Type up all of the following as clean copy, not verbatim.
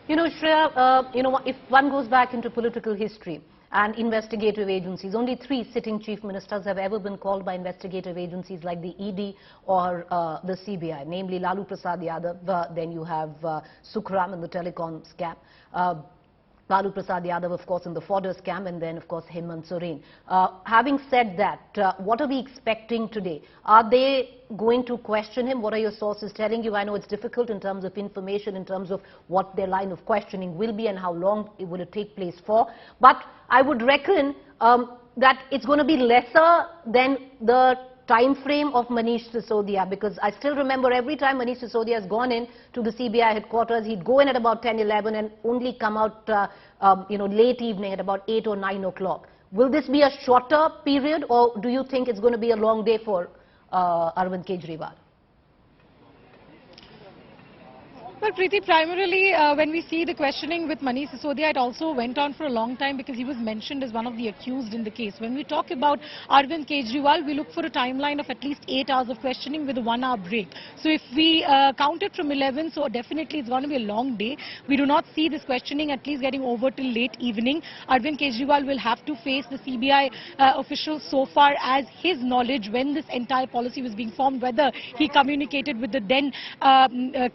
Shreya, if one goes back into political history and investigative agencies, only 3 sitting chief ministers have ever been called by investigative agencies like the ED or the CBI, namely Lalu Prasad Yadav, then you have Sukhram in the telecom scam. Lalu Prasad Yadav, of course, in the fodder scam, and then, of course, Hemant Soren. Having said that, what are we expecting today? Are they going to question him? What are your sources telling you? I know it's difficult in terms of information, in terms of what their line of questioning will be and how long it will take place for. But I would reckon that it's going to be lesser than the time frame of Manish Sisodia, because I still remember every time Manish Sisodia has gone in to the CBI headquarters, he'd go in at about 10, 11 and only come out, late evening at about 8 or 9 o'clock. Will this be a shorter period, or do you think it's going to be a long day for Arvind Kejriwal? Well, Preeti, primarily when we see the questioning with Manish Sisodia, it also went on for a long time because he was mentioned as one of the accused in the case. When we talk about Arvind Kejriwal, we look for a timeline of at least 8 hours of questioning with a 1-hour break. So if we count it from 11, so definitely it's going to be a long day. We do not see this questioning at least getting over till late evening. Arvind Kejriwal will have to face the CBI officials so far as his knowledge when this entire policy was being formed, whether he communicated with the then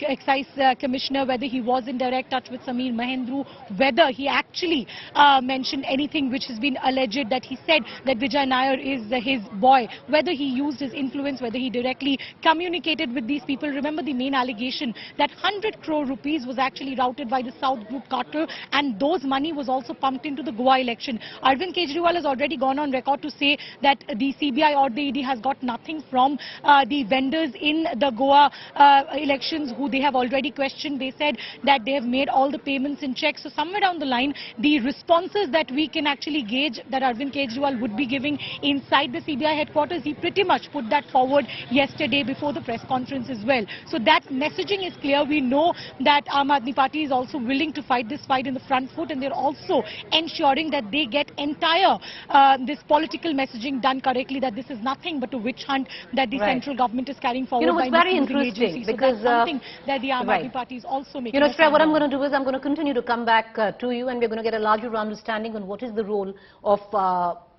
Excise Commissioner, whether he was in direct touch with Sameer Mahendru, whether he actually mentioned anything which has been alleged that he said that Vijay Nair is his boy, whether he used his influence, whether he directly communicated with these people. Remember the main allegation that 100 crore rupees was actually routed by the South Group cartel, and those money was also pumped into the Goa election. Arvind Kejriwal has already gone on record to say that the CBI or the ED has got nothing from the vendors in the Goa elections who they have already questioned. They said that they have made all the payments in checks. So somewhere down the line, the responses that we can actually gauge that Arvind Kejriwal would be giving inside the CBI headquarters, he pretty much put that forward yesterday before the press conference as well. So that messaging is clear. We know that Aam Aadmi Party is also willing to fight this fight in the front foot, and they're also ensuring that they get entire this political messaging done correctly, that this is nothing but a witch hunt that the central government is carrying forward. It's very interesting because so that's something that the Aam Aadmi Party is also making. Shreya, what I'm going to do is I'm going to continue to come back to you, and we're going to get a larger understanding on what is the role of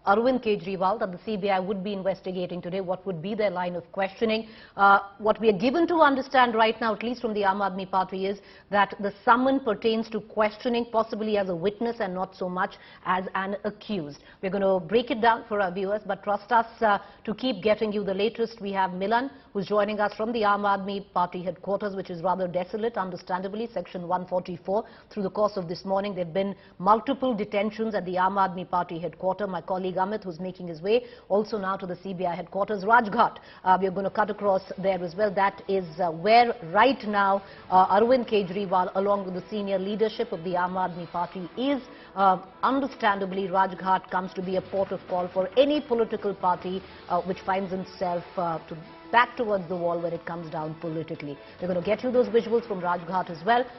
Arvind Kejriwal that the CBI would be investigating today. What would be their line of questioning? What we are given to understand right now, at least from the Aam Aadmi Party, is that the summon pertains to questioning possibly as a witness and not so much as an accused. We're going to break it down for our viewers, but trust us to keep getting you the latest. We have Milan, who's joining us from the Aam Aadmi Party headquarters, which is rather desolate, understandably, Section 144. Through the course of this morning, there have been multiple detentions at the Aam Aadmi Party headquarters. My colleague Amit, who's making his way also now to the CBI headquarters, Rajghat. We are going to cut across there as well. That is where right now Arvind Kejriwal, along with the senior leadership of the Aam Aadmi Party, is. Understandably, Rajghat comes to be a port of call for any political party which finds itself back towards the wall when it comes down politically. We're going to get you those visuals from Rajghat as well.